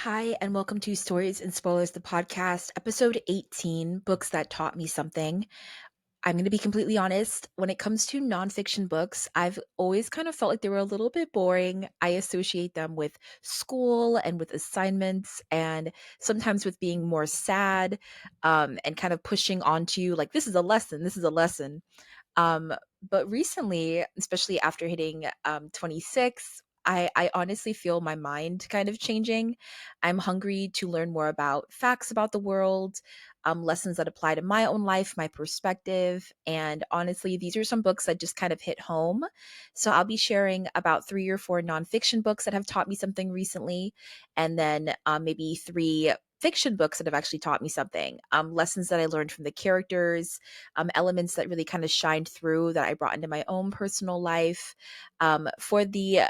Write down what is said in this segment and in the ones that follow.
Hi, and welcome to Stories and Spoilers, the podcast, episode 18, Books That Taught Me Something. I'm going to be completely honest. When it comes to nonfiction books, I've always kind of felt like they were a little bit boring. I associate them with school and with assignments, and sometimes with being more sad and kind of pushing onto you, like, this is a lesson, this is a lesson. Um, but recently, especially after hitting 26, I honestly feel my mind kind of changing. I'm hungry to learn more about facts about the world, lessons that apply to my own life, my perspective. And honestly, these are some books that just kind of hit home. So I'll be sharing about three or four nonfiction books that have taught me something recently, and then maybe three fiction books that have actually taught me something, lessons that I learned from the characters, elements that really kind of shined through that I brought into my own personal life. For the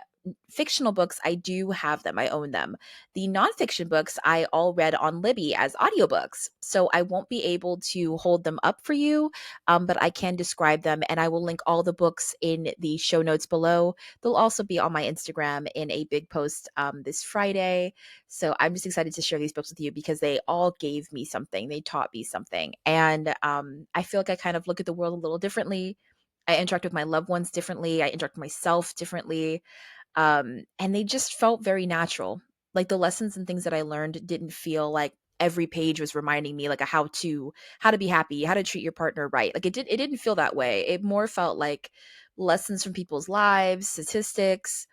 fictional books, I do have them. I own them. The nonfiction books I all read on Libby as audiobooks. So I won't be able to hold them up for you, but I can describe them, and I will link all the books in the show notes below. They'll also be on my Instagram in a big post this Friday. So I'm just excited to share these books with you because they all gave me something. They taught me something. And I feel like I kind of look at the world a little differently. I interact with my loved ones differently. I interact with myself differently. And they just felt very natural. Like the lessons and things that I learned didn't feel like every page was reminding me like a how to be happy, how to treat your partner right. Like it didn't feel that way. It more felt like lessons from people's lives, statistics,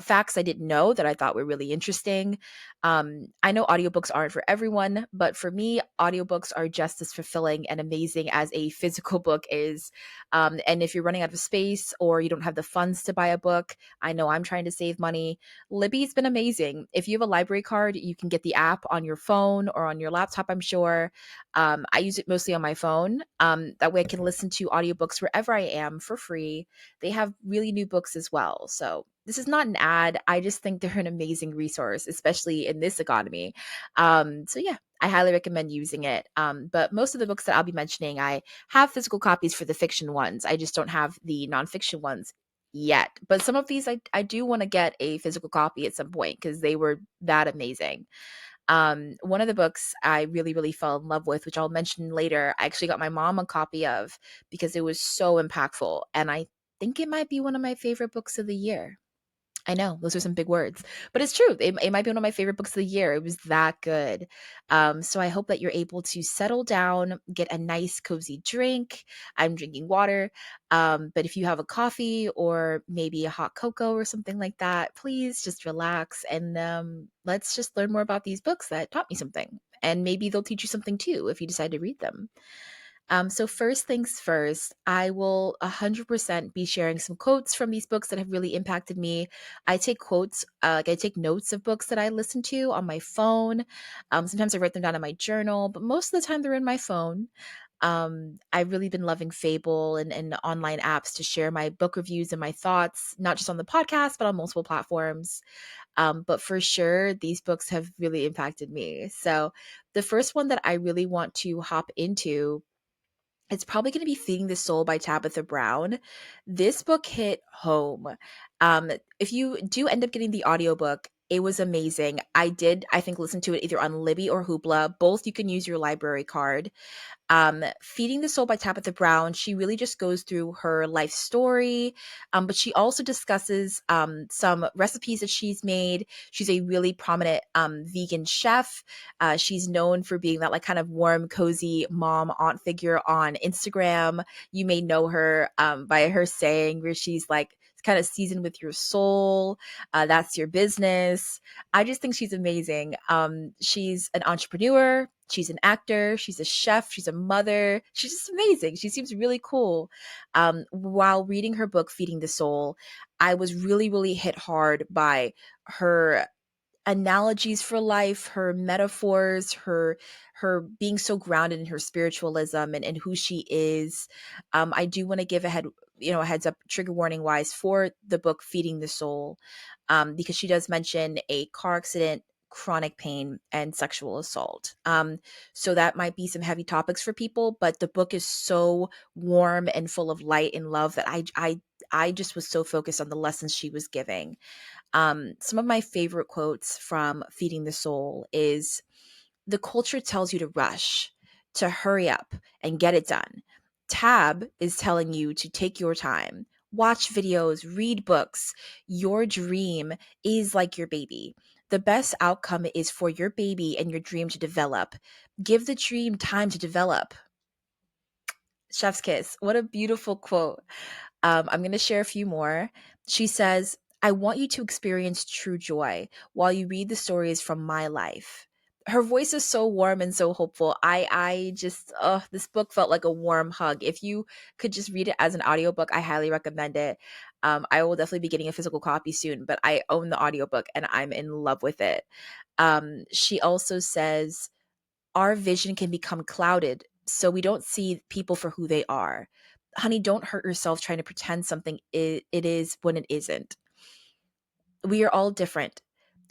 facts I didn't know that I thought were really interesting. I know audiobooks aren't for everyone, but for me, audiobooks are just as fulfilling and amazing as a physical book is. And if you're running out of space or you don't have the funds to buy a book, I know I'm trying to save money. Libby's been amazing. If you have a library card, you can get the app on your phone or on your laptop, I'm sure. I use it mostly on my phone. That way I can listen to audiobooks wherever I am for free. They have really new books as well. So this is not an ad. I just think they're an amazing resource, especially in this economy. So yeah, I highly recommend using it. But most of the books that I'll be mentioning, I have physical copies for the fiction ones. I just don't have the nonfiction ones yet. But some of these I do want to get a physical copy at some point because they were that amazing. One of the books I really, really fell in love with, which I'll mention later, I actually got my mom a copy of because it was so impactful. And I think it might be one of my favorite books of the year. I know those are some big words, but it's true. It might be one of my favorite books of the year. It was that good. So I hope that you're able to settle down, get a nice, cozy drink. I'm drinking water. But if you have a coffee or maybe a hot cocoa or something like that, please just relax and let's just learn more about these books that taught me something. And maybe they'll teach you something too if you decide to read them. So first things first, I will 100% be sharing some quotes from these books that have really impacted me. I take quotes, like I take notes of books that I listen to on my phone. Sometimes I write them down in my journal, but most of the time they're in my phone. I've really been loving Fable and online apps to share my book reviews and my thoughts, not just on the podcast, but on multiple platforms. But for sure, these books have really impacted me. So the first one that I really want to hop into, it's probably going to be Feeding the Soul by Tabitha Brown. This book hit home. Um, if you do end up getting the audiobook, it was amazing. I think, listen to it either on Libby or Hoopla. Both you can use your library card. Feeding the Soul by Tabitha Brown, she really just goes through her life story, but she also discusses some recipes that she's made. She's a really prominent vegan chef. She's known for being that like kind of warm, cozy mom aunt figure on Instagram. You may know her by her saying where she's like, kind of seasoned with your soul. That's your business. I just think she's amazing. She's an entrepreneur. She's an actor. She's a chef. She's a mother. She's just amazing. She seems really cool. While reading her book, Feeding the Soul, I was really, really hit hard by her analogies for life, her metaphors, her being so grounded in her spiritualism and who she is. I do want to give a heads up, trigger warning wise, for the book Feeding the Soul, because she does mention a car accident, chronic pain, and sexual assault. So that might be some heavy topics for people, but the book is so warm and full of light and love that I just was so focused on the lessons she was giving. Some of my favorite quotes from Feeding the Soul is, the culture tells you to rush, to hurry up and get it done. Tab is telling you to take your time, watch videos, read books. Your dream is like your baby. The best outcome is for your baby and your dream to develop. Give the dream time to develop. Chef's kiss. What a beautiful quote. I'm going to share a few more. She says, I want you to experience true joy while you read the stories from my life. Her voice is so warm and so hopeful. I just, this book felt like a warm hug. If you could just read it as an audiobook, I highly recommend it. I will definitely be getting a physical copy soon, but I own the audiobook and I'm in love with it. She also says, our vision can become clouded, so we don't see people for who they are. Honey, don't hurt yourself trying to pretend something it is when it isn't. We are all different.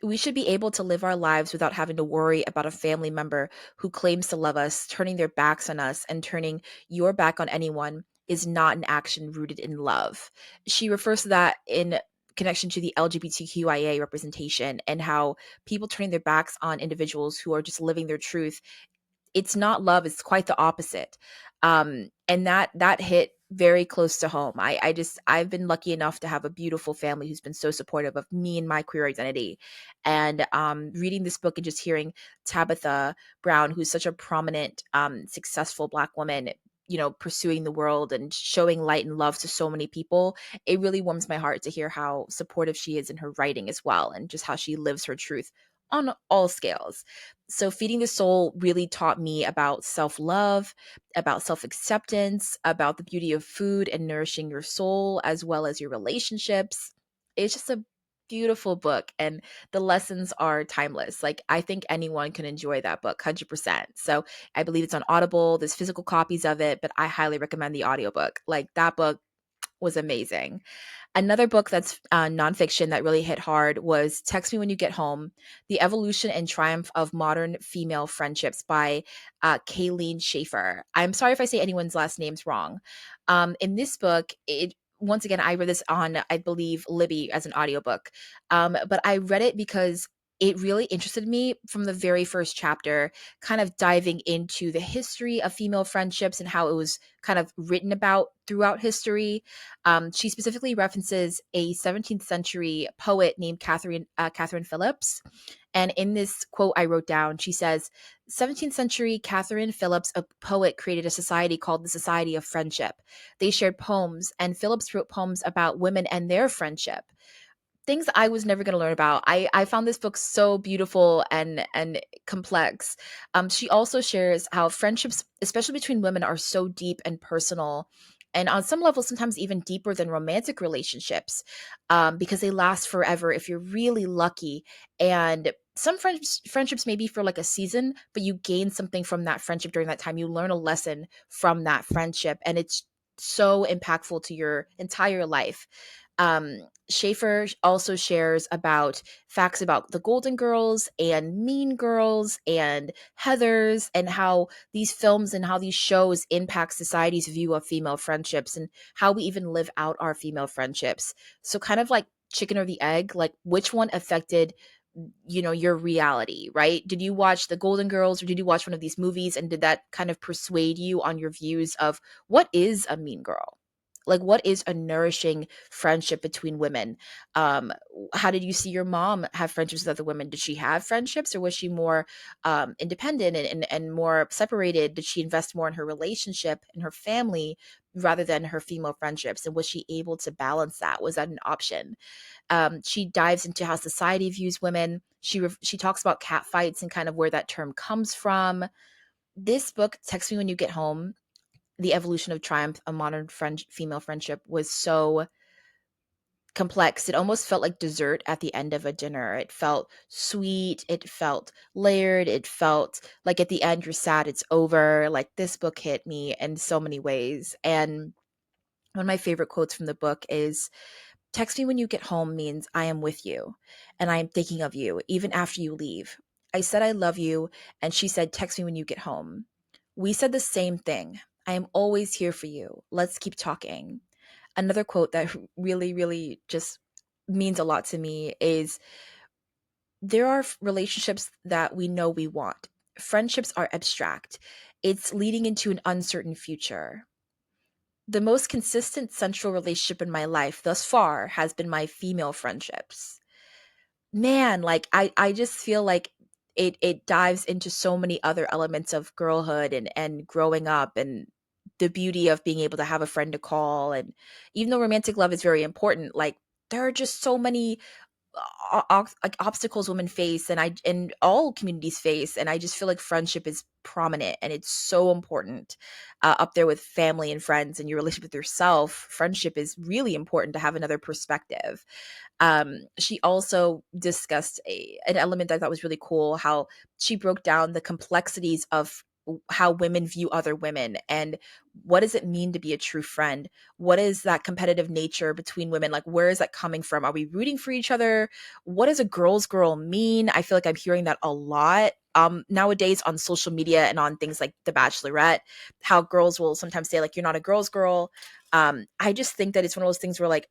We should be able to live our lives without having to worry about a family member who claims to love us, turning their backs on us, and turning your back on anyone is not an action rooted in love. She refers to that in connection to the LGBTQIA representation and how people turning their backs on individuals who are just living their truth, it's not love, it's quite the opposite. And that hit very close to home. I've been lucky enough to have a beautiful family who's been so supportive of me and my queer identity. And reading this book and just hearing Tabitha Brown, who's such a prominent successful Black woman, pursuing the world and showing light and love to so many people, it really warms my heart to hear how supportive she is in her writing as well, and just how she lives her truth on all scales. So, Feeding the Soul really taught me about self love, about self acceptance, about the beauty of food and nourishing your soul, as well as your relationships. It's just a beautiful book, and the lessons are timeless. Like, I think anyone can enjoy that book 100%. So, I believe it's on Audible. There's physical copies of it, but I highly recommend the audiobook. Like, that book was amazing. Another book that's nonfiction that really hit hard was Text Me When You Get Home: The Evolution and Triumph of Modern Female Friendships by Kayleen Schaefer. I'm sorry if I say anyone's last names wrong. In this book, once again, I read this on, I believe, Libby as an audiobook. But I read it because it really interested me from the very first chapter, kind of diving into the history of female friendships and how it was kind of written about throughout history. She specifically references a 17th century poet named Catherine Phillips. And in this quote I wrote down, she says, 17th century Catherine Phillips, a poet, created a society called the Society of Friendship. They shared poems, and Phillips wrote poems about women and their friendship, things I was never going to learn about. I found this book so beautiful and complex. She also shares how friendships, especially between women, are so deep and personal, and on some level, sometimes even deeper than romantic relationships, because they last forever if you're really lucky. And some friendships may be for like a season, but you gain something from that friendship during that time. You learn a lesson from that friendship, and it's so impactful to your entire life. Schaefer also shares about facts about the Golden Girls and Mean Girls and Heathers, and how these films and how these shows impact society's view of female friendships and how we even live out our female friendships. So, kind of like chicken or the egg, like which one affected your reality, right? Did you watch the Golden Girls, or did you watch one of these movies, and did that kind of persuade you on your views of what is a mean girl? Like, what is a nourishing friendship between women? How did you see your mom have friendships with other women? Did she have friendships, or was she more independent and more separated? Did she invest more in her relationship and her family rather than her female friendships? And was she able to balance that? Was that an option? She dives into how society views women. She talks about cat fights and kind of where that term comes from. This book, Text Me When You Get Home: The Evolution of Triumph, a Modern Female Friendship, was so complex. It almost felt like dessert at the end of a dinner. It felt sweet. It felt layered. It felt like at the end you're sad it's over. Like, this book hit me in so many ways. And one of my favorite quotes from the book is, text me when you get home means I am with you and I am thinking of you even after you leave. I said I love you, and she said, text me when you get home. We said the same thing. I am always here for you. Let's keep talking. Another quote that really, really just means a lot to me is there are relationships that we know we want. Friendships are abstract. It's leading into an uncertain future. The most consistent central relationship in my life thus far has been my female friendships. Man, like I just feel like it dives into so many other elements of girlhood and growing up and the beauty of being able to have a friend to call. And even though romantic love is very important, like there are just so many like obstacles women face and all communities face, and I just feel like friendship is prominent and it's so important, up there with family and friends and your relationship with yourself. Friendship is really important to have another perspective. She also discussed an element that I thought was really cool, how she broke down the complexities of how women view other women and what does it mean to be a true friend. What is that competitive nature between women? Like, where is that coming from? Are we rooting for each other? What does a girl's girl mean? I feel like I'm hearing that a lot nowadays on social media and on things like The Bachelorette, how girls will sometimes say, like, you're not a girl's girl. I just think that it's one of those things where, like,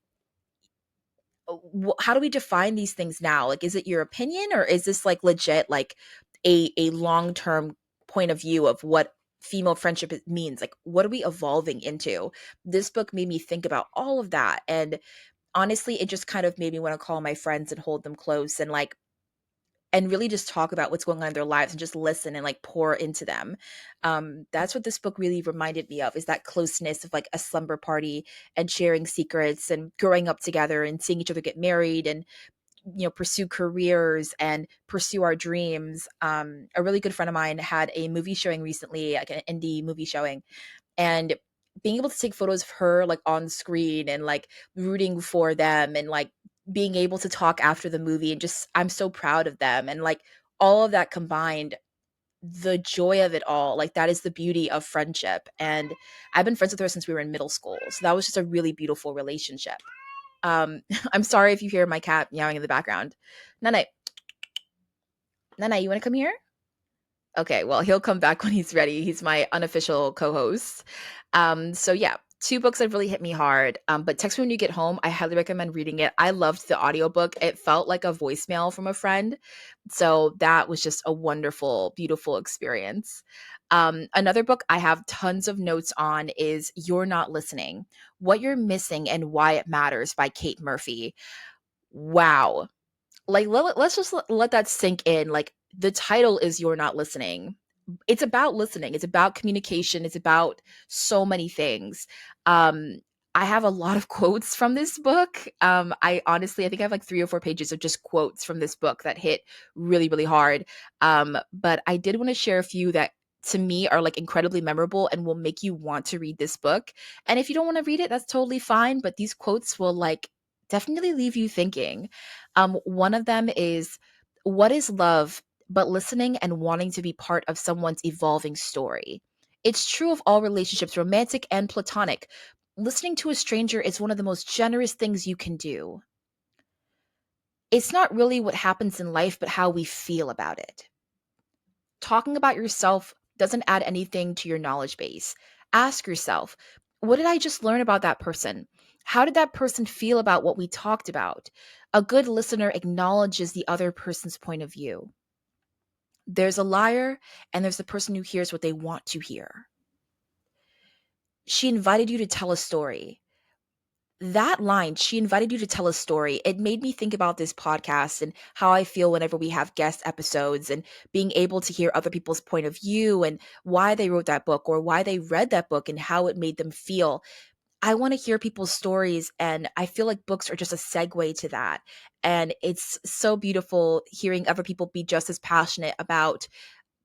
how do we define these things now? Like, is it your opinion or is this like legit, like a long-term point of view of what female friendship means? Like, what are we evolving into? This book made me think about all of that. And honestly, it just kind of made me want to call my friends and hold them close and like and really just talk about what's going on in their lives and just listen and like pour into them. That's what this book really reminded me of, is that closeness of like a slumber party and sharing secrets and growing up together and seeing each other get married and pursue careers and pursue our dreams. A really good friend of mine had a movie showing recently, like an indie movie showing, and being able to take photos of her like on screen and like rooting for them and like being able to talk after the movie and just I'm so proud of them and like all of that combined, the joy of it all, like that is the beauty of friendship. And I've been friends with her since we were in middle school, so that was just a really beautiful relationship. I'm sorry if you hear my cat meowing in the background. Nana, Nana, you want to come here? Okay, well, he'll come back when he's ready. He's my unofficial co-host. So yeah, two books that really hit me hard. But Text Me When You Get Home, I highly recommend reading it. I loved the audiobook. It felt like a voicemail from a friend. So that was just a wonderful, beautiful experience. Another book I have tons of notes on is You're Not Listening: What You're Missing and Why It Matters by Kate Murphy. Wow. Like, let's just let that sink in. Like, the title is You're Not Listening. It's about listening, it's about communication, it's about so many things. um I have a lot of quotes from this book. I honestly, I think I have like 3 or 4 pages of just quotes from this book that hit really, really hard. But I did want to share a few that to me are like incredibly memorable and will make you want to read this book. And if you don't want to read it, that's totally fine, but these quotes will like definitely leave you thinking. One of them is, what is love but listening and wanting to be part of someone's evolving story? It's true of all relationships, romantic and platonic. Listening to a stranger is one of the most generous things you can do. It's not really what happens in life, but how we feel about it. Talking about yourself doesn't add anything to your knowledge base. Ask yourself, what did I just learn about that person? How did that person feel about what we talked about? A good listener acknowledges the other person's point of view. There's a liar, and there's the person who hears what they want to hear. She invited you to tell a story. That line, she invited you to tell a story, it made me think about this podcast and how I feel whenever we have guest episodes and being able to hear other people's point of view and why they wrote that book or why they read that book and how it made them feel. I want to hear people's stories, and I feel like books are just a segue to that. And it's so beautiful hearing other people be just as passionate about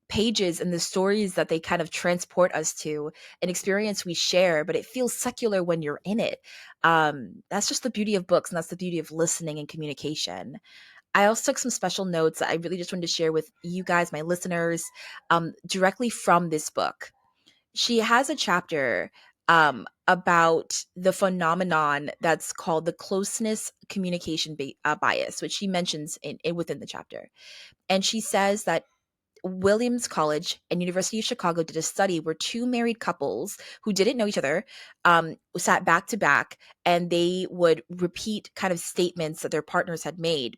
pages and the stories that they kind of transport us to, an experience we share, but it feels secular when you're in it. That's just the beauty of books, and that's the beauty of listening and communication. I also took some special notes that I really just wanted to share with you guys, my listeners, directly from this book. She has a chapter about the phenomenon that's called the closeness communication bias, which she mentions within the chapter. And she says that Williams College and University of Chicago did a study where two married couples who didn't know each other sat back to back, and they would repeat kind of statements that their partners had made.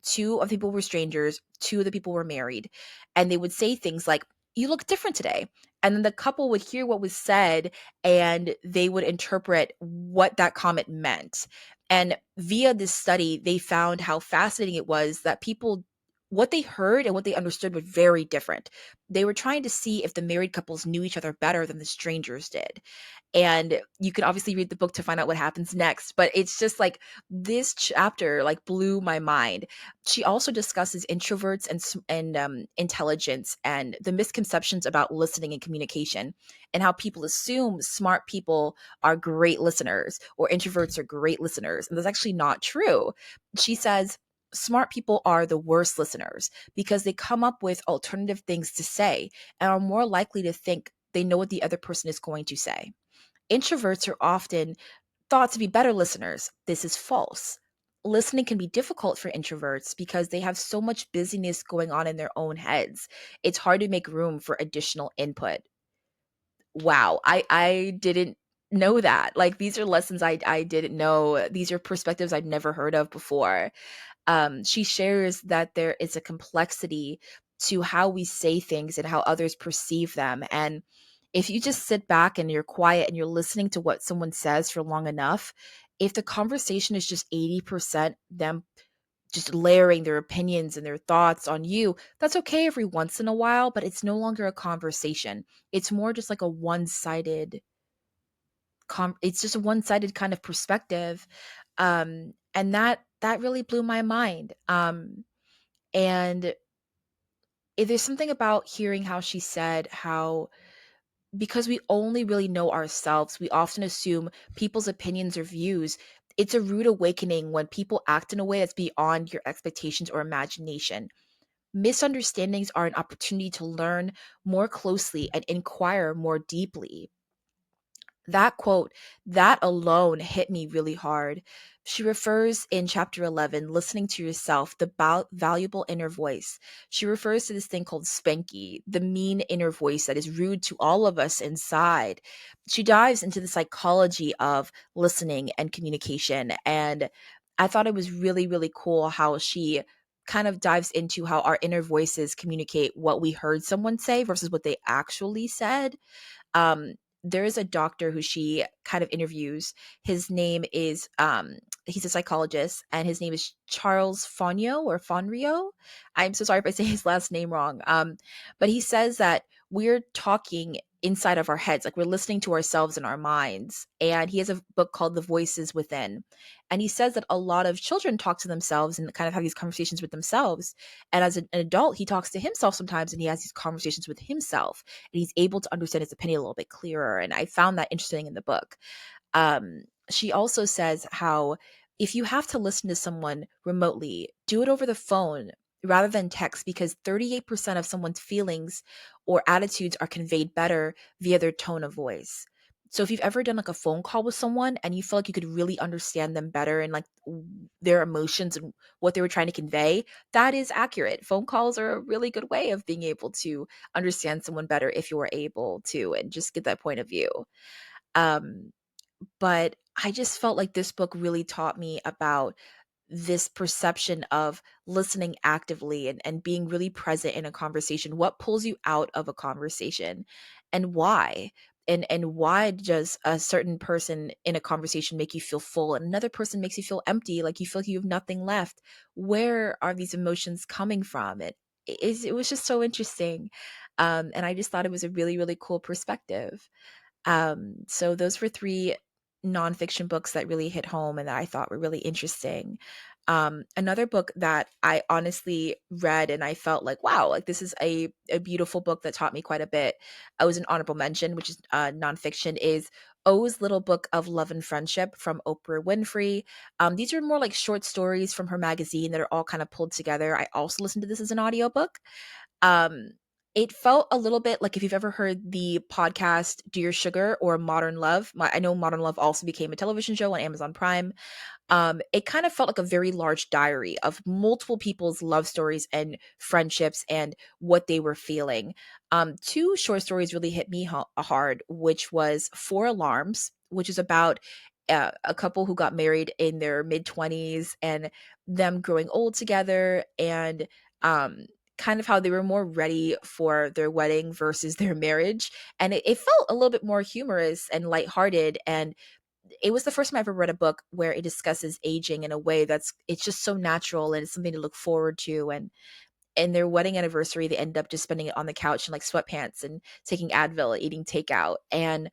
Two of the people were strangers, two of the people were married, and they would say things like, "You look different today." And then the couple would hear what was said, and they would interpret what that comment meant. And via this study, they found how fascinating it was that people, what they heard and what they understood, were very different. They were trying to see if the married couples knew each other better than the strangers did. And you can obviously read the book to find out what happens next, but it's just like this chapter like blew my mind. She also discusses introverts and intelligence and the misconceptions about listening and communication, and how people assume smart people are great listeners or introverts are great listeners, and that's actually not true. She says smart people are the worst listeners because they come up with alternative things to say and are more likely to think they know what the other person is going to say. Introverts are often thought to be better listeners. This is false. Listening can be difficult for introverts because they have so much busyness going on in their own heads. It's hard to make room for additional input. Wow, I didn't know that. Like, these are lessons I didn't know. These are perspectives I'd never heard of before. She shares that there is a complexity to how we say things and how others perceive them. And if you just sit back and you're quiet and you're listening to what someone says for long enough, if the conversation is just 80% them just layering their opinions and their thoughts on you, that's okay every once in a while, but it's no longer a conversation. It's more just like a one-sided it's just a one-sided kind of perspective. And that really blew my mind. And there's something about hearing how she said how, because we only really know ourselves, we often assume people's opinions or views. It's a rude awakening when people act in a way that's beyond your expectations or imagination. Misunderstandings are an opportunity to learn more closely and inquire more deeply. That quote, that alone hit me really hard. She refers in chapter 11, listening to yourself, the valuable inner voice. She refers to this thing called Spanky, the mean inner voice that is rude to all of us inside. She dives into the psychology of listening and communication. And I thought it was really, really cool how she kind of dives into how our inner voices communicate what we heard someone say versus what they actually said. um there is a doctor who she kind of interviews. His name is he's a psychologist, and his name is Charles Fonio or Fonrio. I'm so sorry if I say his last name wrong. But he says that we're talking inside of our heads, like we're listening to ourselves in our minds. And he has a book called The Voices Within. And he says that a lot of children talk to themselves and kind of have these conversations with themselves. And as an adult, he talks to himself sometimes, and he has these conversations with himself, and he's able to understand his opinion a little bit clearer. And I found that interesting in the book. She also says how if you have to listen to someone remotely, do it over the phone rather than text, because 38% of someone's feelings or attitudes are conveyed better via their tone of voice. So if you've ever done like a phone call with someone and you feel like you could really understand them better and like their emotions and what they were trying to convey, that is accurate. Phone calls are a really good way of being able to understand someone better if you are able to and just get that point of view. Um, but I just felt like this book really taught me about this perception of listening actively and being really present in a conversation. What pulls you out of a conversation and why? And why does a certain person in a conversation make you feel full and another person makes you feel empty, like you feel like you have nothing left? Where are these emotions coming from? It was just so interesting. And I just thought it was a really, really cool perspective. So those were three nonfiction books that really hit home and that I thought were really interesting. Another book that I honestly read and I felt like, wow, like this is a beautiful book that taught me quite a bit. I was an honorable mention, which is nonfiction, is O's Little Book of Love and Friendship from Oprah Winfrey. These are more like short stories from her magazine that are all kind of pulled together. I also listened to this as an audiobook. Um, it felt a little bit like if you've ever heard the podcast Dear Sugar or Modern Love. I know Modern Love also became a television show on Amazon Prime. It kind of felt like a very large diary of multiple people's love stories and friendships and what they were feeling. Two short stories really hit me hard, which was Four Alarms, which is about a couple who got married in their mid 20s and them growing old together, and um, kind of how they were more ready for their wedding versus their marriage. And it felt a little bit more humorous and lighthearted. And it was the first time I ever read a book where it discusses aging in a way that's it's just so natural and it's something to look forward to. And their wedding anniversary, they ended up just spending it on the couch in like sweatpants and taking Advil, eating takeout. And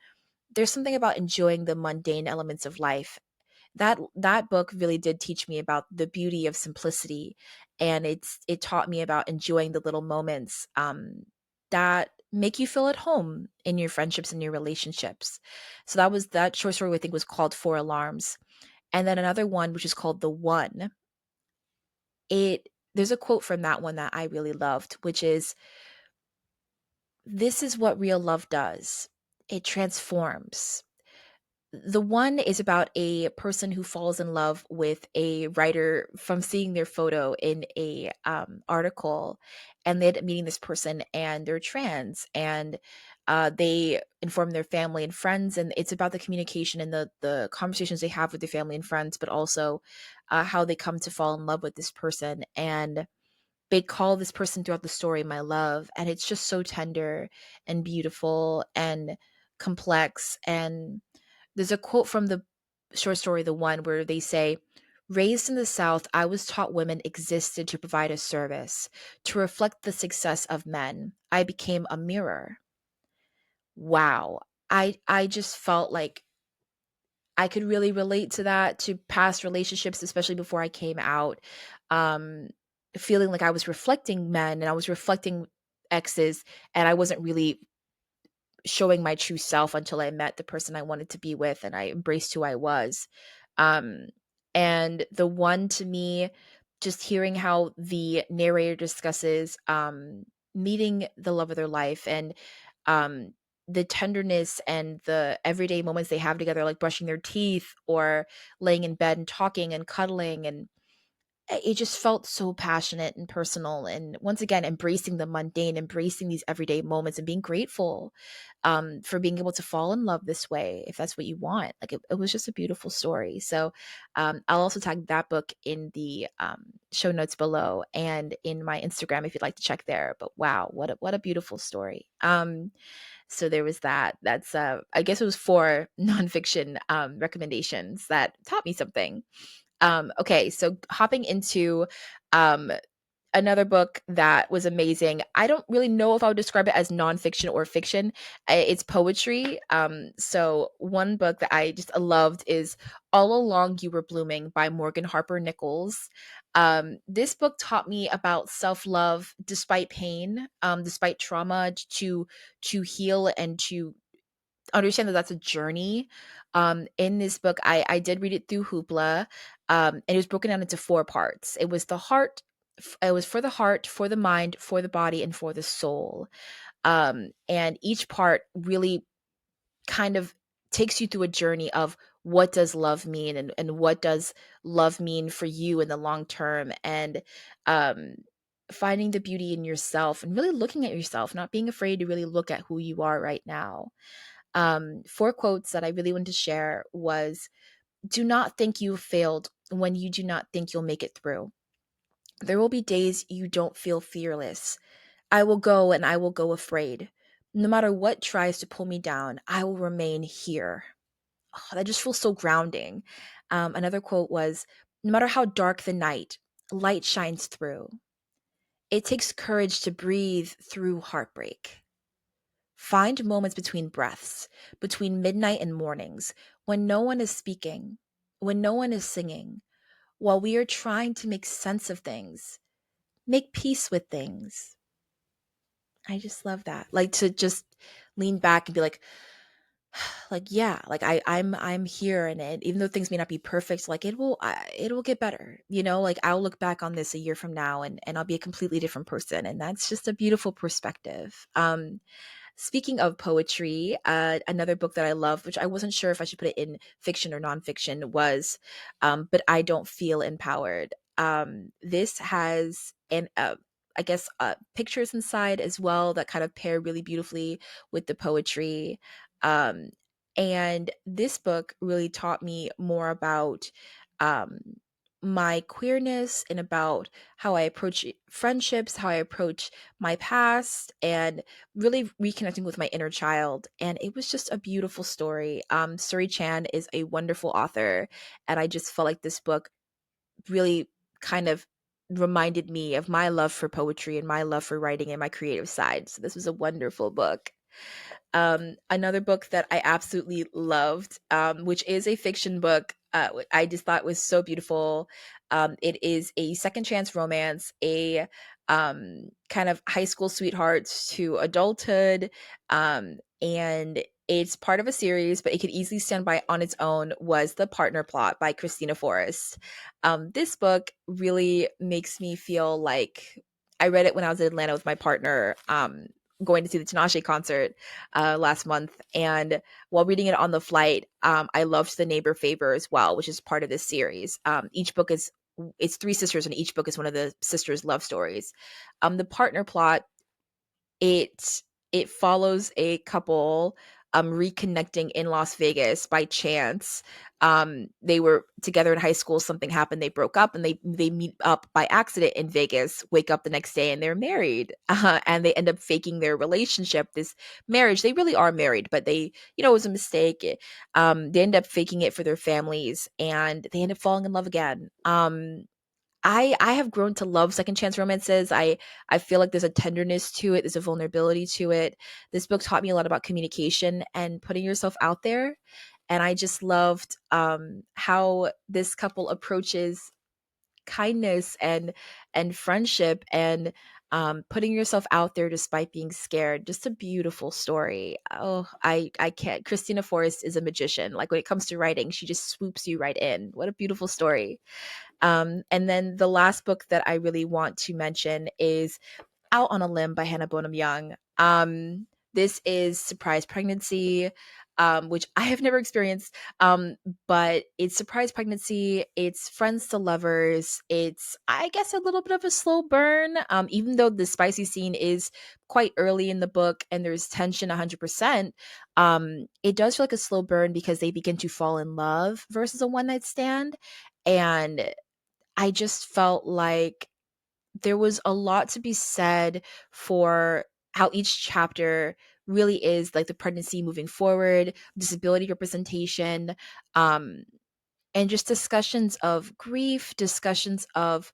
there's something about enjoying the mundane elements of life. That book really did teach me about the beauty of simplicity, and it taught me about enjoying the little moments that make you feel at home in your friendships and your relationships. So that short story I think was called Four Alarms. And then another one which is called The One. It There's a quote from that one that I really loved, which is, "This is what real love does. It transforms." The One is about a person who falls in love with a writer from seeing their photo in a article, and they end up meeting this person, and they're trans, and they inform their family and friends, and it's about the communication and the conversations they have with their family and friends, but also how they come to fall in love with this person. And they call this person throughout the story my love, and it's just so tender and beautiful and complex. And there's a quote from the short story, The One, where they say, "Raised in the South, I was taught women existed to provide a service, to reflect the success of men. I became a mirror." Wow. I just felt like I could really relate to that, to past relationships, especially before I came out. Um, Feeling like I was reflecting men and I was reflecting exes, and I wasn't really showing my true self until I met the person I wanted to be with and I embraced who I was. Um, and The One, to me, just hearing how the narrator discusses meeting the love of their life, and um, the tenderness and the everyday moments they have together, like brushing their teeth or laying in bed and talking and cuddling, and it just felt so passionate and personal. And once again, embracing the mundane, embracing these everyday moments, and being grateful for being able to fall in love this way, if that's what you want. Like it was just a beautiful story. So I'll also tag that book in the show notes below and in my Instagram if you'd like to check there. But wow, what a beautiful story. So there was that. That's I guess it was four nonfiction recommendations that taught me something. Okay, so hopping into um, another book that was amazing. I don't really know if I would describe it as nonfiction or fiction. It's poetry. So one book that I just loved is All Along You Were Blooming by Morgan Harper Nichols. This book taught me about self-love despite pain, despite trauma, to heal and to understand that that's a journey. In this book, I did read it through Hoopla, and it was broken down into four parts. It was the heart, it was for the heart, for the mind, for the body, and for the soul. And each part really kind of takes you through a journey of what does love mean, and what does love mean for you in the long term, and um, finding the beauty in yourself and really looking at yourself, not being afraid to really look at who you are right now. Four quotes that I really wanted to share was, "Do not think you failed when you do not think you'll make it through. There will be days you don't feel fearless. I will go and I will go afraid. No matter what tries to pull me down, I will remain here." Oh, that just feels so grounding. Another quote was, "No matter how dark the night, light shines through. It takes courage to breathe through heartbreak. Find moments between breaths, between midnight and mornings, when no one is speaking, when no one is singing, while we are trying to make sense of things, make peace with things." I just love that. Like to just lean back and be like yeah, like I'm here, and even though things may not be perfect, like it will get better. Like I'll look back on this a year from now, and I'll be a completely different person, and that's just a beautiful perspective. Speaking of poetry, another book that I love, which I wasn't sure if I should put it in fiction or nonfiction, was But I Don't Feel Empowered. This has I guess pictures inside as well that kind of pair really beautifully with the poetry. Um, and this book really taught me more about um, my queerness and about how I approach friendships, how I approach my past, and really reconnecting with my inner child. And it was just a beautiful story. Suri Chan is a wonderful author, and I just felt like this book really kind of reminded me of my love for poetry and my love for writing and my creative side. So this was a wonderful book. Another book that I absolutely loved, which is a fiction book, I just thought was so beautiful. It is a second chance romance, a kind of high school sweethearts to adulthood, and it's part of a series, but it could easily stand by on its own. Was The Partner Plot by Kristina Forrest. This book really makes me feel like I read it when I was in Atlanta with my partner. Going to see the Tinashe concert last month, and while reading it on the flight, I loved The Neighbor Favor as well, which is part of this series. Each book is it's three sisters, and each book is one of the sisters' love stories. The Partner Plot, it it follows a couple reconnecting in Las Vegas by chance. They were together in high school, something happened, they broke up, and they meet up by accident in Vegas, wake up the next day, and they're married. And they end up faking their relationship, this marriage. They really are married, but it was a mistake. They end up faking it for their families, and they end up falling in love again. I have grown to love second chance romances. I feel like there's a tenderness to it, there's a vulnerability to it. This book taught me a lot about communication and putting yourself out there, and I just loved how this couple approaches kindness and friendship and putting yourself out there despite being scared. Just a beautiful story. Oh, I can't. Christina Forrest is a magician. Like, when it comes to writing, she just swoops you right in. What a beautiful story. And then the last book that I really want to mention is Out on a Limb by Hannah Bonam-Young. This is surprise pregnancy, which I have never experienced, but it's surprise pregnancy, it's friends to lovers, it's, I guess, a little bit of a slow burn, even though the spicy scene is quite early in the book and there's tension 100%. It does feel like a slow burn because they begin to fall in love versus a one night stand. And I just felt like there was a lot to be said for how each chapter really is like the pregnancy moving forward, disability representation, um, and just discussions of grief, discussions of,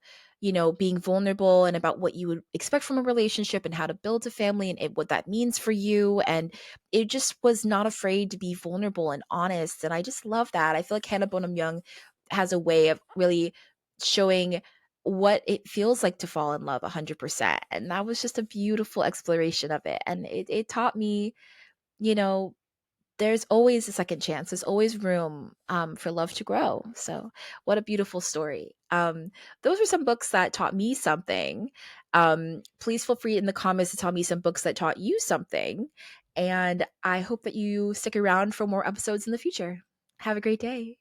being vulnerable and about what you would expect from a relationship and how to build a family and what that means for you. And it just was not afraid to be vulnerable and honest. And I just love that. I feel like Hannah Bonham Young has a way of really showing what it feels like to fall in love 100%. And that was just a beautiful exploration of it. And it taught me, you know, there's always a second chance. There's always room for love to grow. So, what a beautiful story. Those are some books that taught me something. Please feel free in the comments to tell me some books that taught you something. And I hope that you stick around for more episodes in the future. Have a great day.